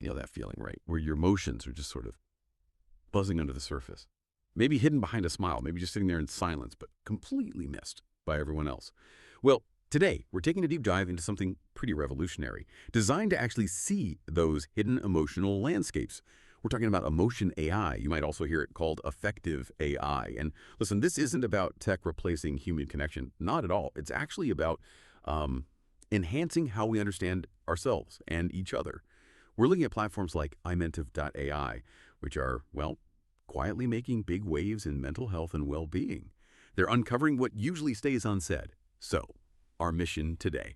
You know that feeling, right? Where your emotions are just sort of buzzing under the surface. Maybe hidden behind a smile, maybe just sitting there in silence, but completely missed by everyone else. Well, today, we're taking a deep dive into something pretty revolutionary, designed to actually see those hidden emotional landscapes. We're talking about emotion AI. You might also hear it called Affective AI. And listen, this isn't about tech replacing human connection. Not at all. It's actually about enhancing how we understand ourselves and each other. We're looking at platforms like Imentiv AI, which are, well, quietly making big waves in mental health and well-being. They're uncovering what usually stays unsaid. So, our mission today.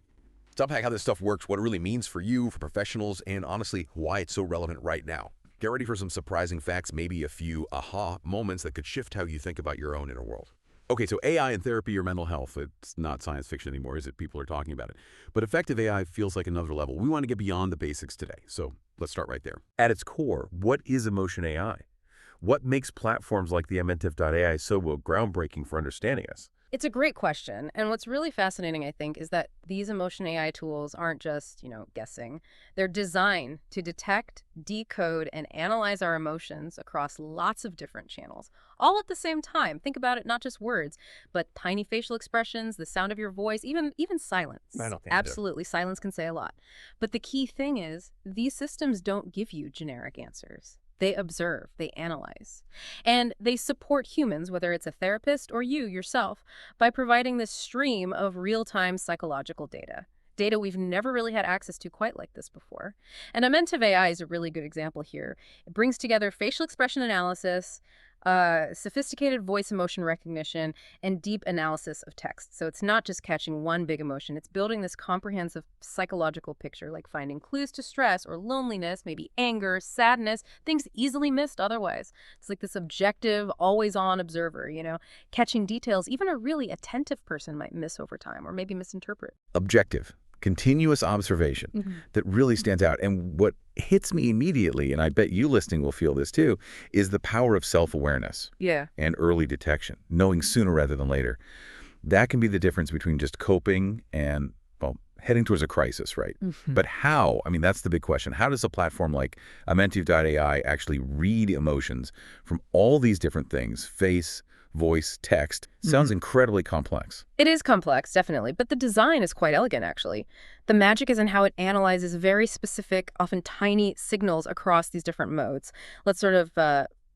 To unpack how this stuff works, what it really means for you, for professionals, and honestly, why it's so relevant right now. Get ready for some surprising facts, maybe a few aha moments that could shift how you think about your own inner world. Okay, so AI in therapy or mental health, it's not science fiction anymore, is it? People are talking about it. But effective AI feels like another level. We want to get beyond the basics today, so let's start right there. At its core, what is emotion AI? What makes platforms like the Imentiv AI so groundbreaking for understanding us? It's a great question. And what's really fascinating, I think, is that these emotion AI tools aren't just, guessing. They're designed to detect, decode, and analyze our emotions across lots of different channels, all at the same time. Think about it, not just words, but tiny facial expressions, the sound of your voice, even silence. I don't think Absolutely, silence can say a lot. But the key thing is, these systems don't give you generic answers. They observe, they analyze, and they support humans, whether it's a therapist or you yourself, by providing this stream of real-time psychological data we've never really had access to quite like this before. And Imentiv AI is a really good example here. It brings together facial expression analysis, sophisticated voice emotion recognition, and deep analysis of text. So it's not just catching one big emotion. It's building this comprehensive psychological picture, like finding clues to stress or loneliness, maybe anger, sadness, things easily missed otherwise. It's like this objective, always-on observer, catching details even a really attentive person might miss over time or maybe misinterpret. Objective, continuous observation that really stands out. And what hits me immediately, and I bet you listening will feel this too, is the power of self-awareness and early detection, knowing sooner rather than later. That can be the difference between just coping and, well, heading towards a crisis, right? But how? I mean, that's the big question. How does a platform like Imentiv AI actually read emotions from all these different things, face, voice, text? Sounds incredibly complex. It is complex, definitely, but the design is quite elegant, actually. The magic is in how it analyzes very specific, often tiny signals across these different modes. Let's sort of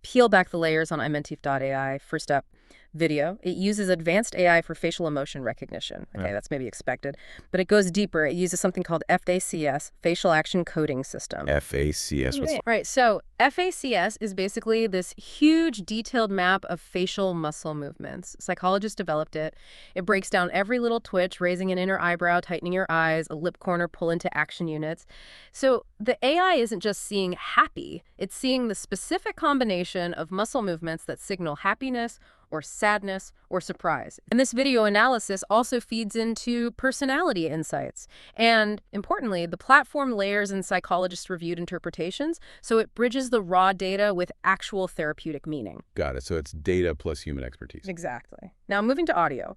peel back the layers on Imentiv AI. First up, video. It uses advanced AI for facial emotion recognition. Okay, that's maybe expected. But it goes deeper. It uses something called FACS, Facial Action Coding System. FACS. Right. So FACS is basically this huge detailed map of facial muscle movements. Psychologists developed it. It breaks down every little twitch, raising an inner eyebrow, tightening your eyes, a lip corner pull into action units. So the AI isn't just seeing happy. It's seeing the specific combination of muscle movements that signal happiness or sadness or surprise. And this video analysis also feeds into personality insights. And importantly, the platform layers in psychologist-reviewed interpretations, so it bridges the raw data with actual therapeutic meaning. Got it. So it's data plus human expertise. Exactly. Now, moving to audio,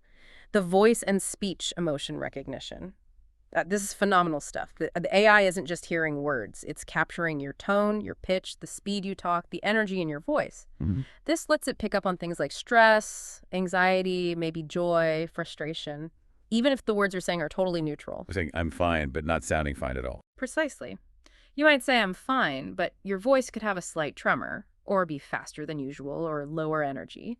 the voice and speech emotion recognition. This is phenomenal stuff. The AI isn't just hearing words. It's capturing your tone, your pitch, the speed you talk, the energy in your voice. This lets it pick up on things like stress, anxiety, maybe joy, frustration, even if the words you're saying are totally neutral. Saying I'm fine, but not sounding fine at all. Precisely. You might say I'm fine, but your voice could have a slight tremor, or be faster than usual, or lower energy.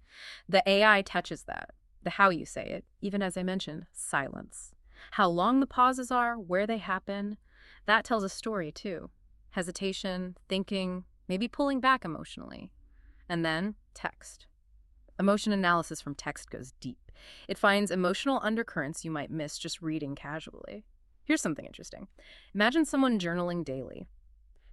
The AI touches that, the how you say it, even as I mentioned, silence. How long the pauses are, where they happen, that tells a story too. Hesitation, thinking, maybe pulling back emotionally. And then text. Emotion analysis from text goes deep. It finds emotional undercurrents you might miss just reading casually. Here's something interesting. Imagine someone journaling daily.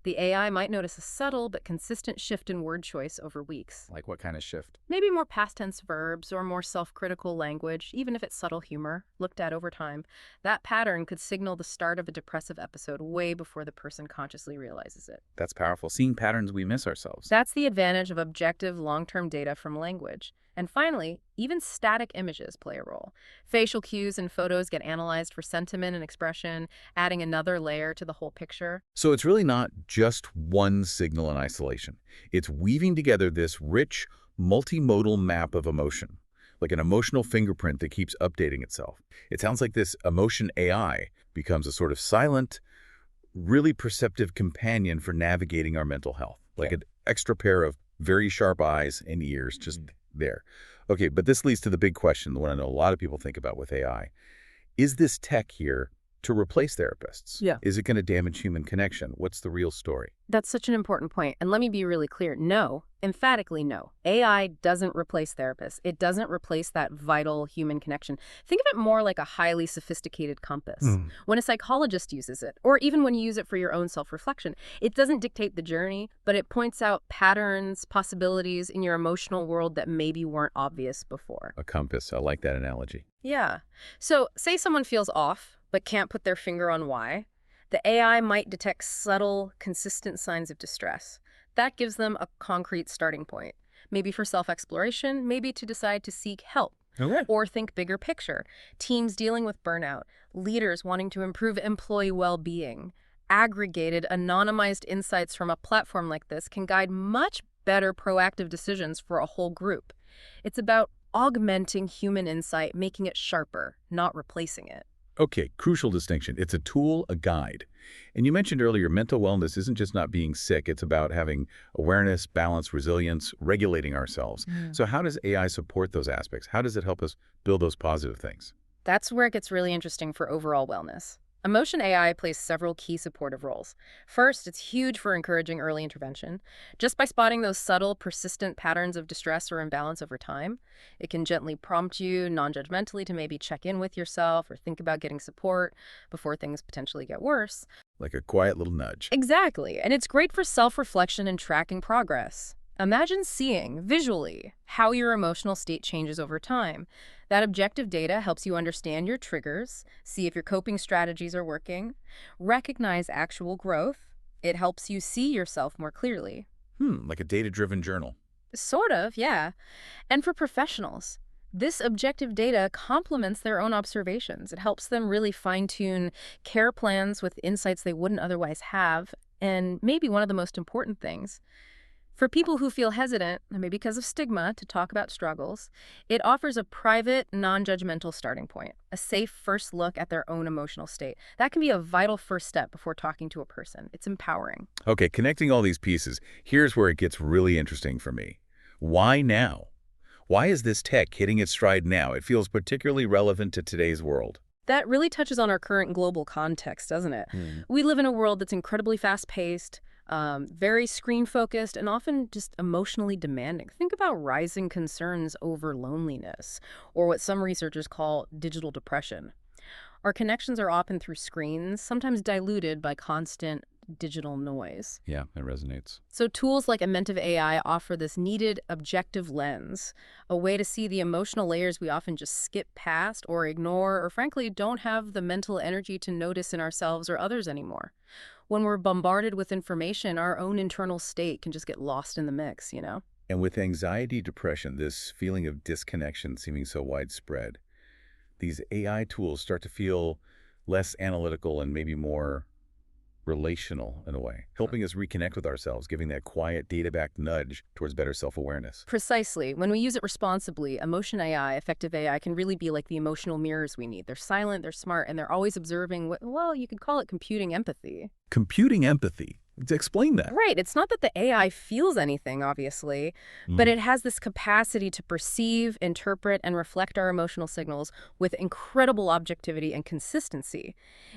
The AI might notice a subtle but consistent shift in word choice over weeks. Like what kind of shift? Maybe more past tense verbs or more self-critical language, even if it's subtle humor, looked at over time. That pattern could signal the start of a depressive episode way before the person consciously realizes it. That's powerful. Seeing patterns we miss ourselves. That's the advantage of objective long-term data from language. And finally, even static images play a role. Facial cues and photos get analyzed for sentiment and expression, adding another layer to the whole picture. So it's really not just one signal in isolation. It's weaving together this rich, multimodal map of emotion, like an emotional fingerprint that keeps updating itself. It sounds like this emotion AI becomes a sort of silent, really perceptive companion for navigating our mental health, like an extra pair of very sharp eyes and ears just there. Okay, but this leads to the big question, the one I know a lot of people think about with AI. Is this tech here to replace therapists? Yeah. Is it going to damage human connection? What's the real story? That's such an important point. And let me be really clear. No, emphatically no. AI doesn't replace therapists. It doesn't replace that vital human connection. Think of it more like a highly sophisticated compass. When a psychologist uses it, or even when you use it for your own self-reflection, it doesn't dictate the journey, but it points out patterns, possibilities in your emotional world that maybe weren't obvious before. A compass. I like that analogy. Yeah. So say someone feels off, but can't put their finger on why. The AI might detect subtle, consistent signs of distress. That gives them a concrete starting point, maybe for self-exploration, maybe to decide to seek help. Okay. Or think bigger picture. Teams dealing with burnout, leaders wanting to improve employee well-being. Aggregated, anonymized insights from a platform like this can guide much better proactive decisions for a whole group. It's about augmenting human insight, making it sharper, not replacing it. Okay, crucial distinction. It's a tool, a guide. And you mentioned earlier, mental wellness isn't just not being sick. It's about having awareness, balance, resilience, regulating ourselves. So how does AI support those aspects? How does it help us build those positive things? That's where it gets really interesting for overall wellness. Emotion AI plays several key supportive roles. First, it's huge for encouraging early intervention. Just by spotting those subtle, persistent patterns of distress or imbalance over time, it can gently prompt you non-judgmentally to maybe check in with yourself or think about getting support before things potentially get worse. Like a quiet little nudge. Exactly, and it's great for self-reflection and tracking progress. Imagine seeing, visually, how your emotional state changes over time. That objective data helps you understand your triggers, see if your coping strategies are working, recognize actual growth. It helps you see yourself more clearly. Like a data-driven journal. Sort of, yeah. And for professionals, this objective data complements their own observations. It helps them really fine-tune care plans with insights they wouldn't otherwise have. And maybe one of the most important things, for people who feel hesitant, maybe because of stigma, to talk about struggles, it offers a private, non-judgmental starting point, a safe first look at their own emotional state. That can be a vital first step before talking to a person. It's empowering. Okay, connecting all these pieces, here's where it gets really interesting for me. Why now? Why is this tech hitting its stride now? It feels particularly relevant to today's world. That really touches on our current global context, doesn't it? We live in a world that's incredibly fast-paced, very screen-focused, and often just emotionally demanding. Think about rising concerns over loneliness, or what some researchers call digital depression. Our connections are often through screens, sometimes diluted by constant digital noise. Yeah, that resonates. So tools like Imentiv AI offer this needed objective lens, a way to see the emotional layers we often just skip past or ignore, or frankly don't have the mental energy to notice in ourselves or others anymore. When we're bombarded with information, our own internal state can just get lost in the mix, you know? And with anxiety, depression, this feeling of disconnection seeming so widespread, these AI tools start to feel less analytical and maybe more relational in a way, helping us reconnect with ourselves, giving that quiet, data-backed nudge towards better self-awareness. Precisely. When we use it responsibly, Emotion AI, Affective AI can really be like the emotional mirrors we need. They're silent, they're smart, and they're always observing well, you could call it computing empathy. Computing empathy. Explain that. Right. It's not that the AI feels anything, obviously, but it has this capacity to perceive, interpret, and reflect our emotional signals with incredible objectivity and consistency.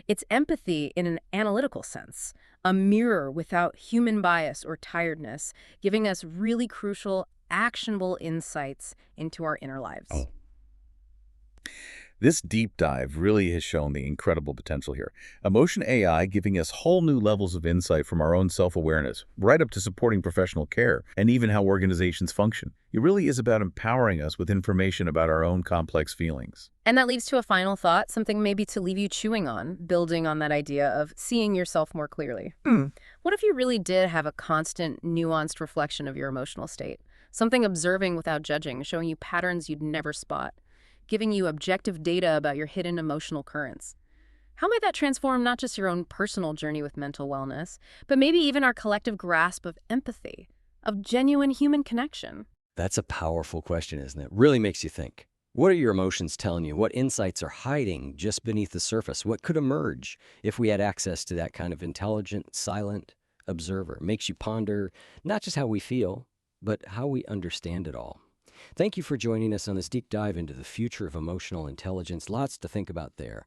It's empathy in an analytical sense, a mirror without human bias or tiredness, giving us really crucial, actionable insights into our inner lives. Oh. This deep dive really has shown the incredible potential here. Emotion AI giving us whole new levels of insight from our own self-awareness, right up to supporting professional care and even how organizations function. It really is about empowering us with information about our own complex feelings. And that leads to a final thought, something maybe to leave you chewing on, building on that idea of seeing yourself more clearly. What if you really did have a constant, nuanced reflection of your emotional state? Something observing without judging, showing you patterns you'd never spot, giving you objective data about your hidden emotional currents. How might that transform not just your own personal journey with mental wellness, but maybe even our collective grasp of empathy, of genuine human connection? That's a powerful question, isn't it? Really makes you think. What are your emotions telling you? What insights are hiding just beneath the surface? What could emerge if we had access to that kind of intelligent, silent observer? Makes you ponder not just how we feel, but how we understand it all. Thank you for joining us on this deep dive into the future of emotional intelligence. Lots to think about there.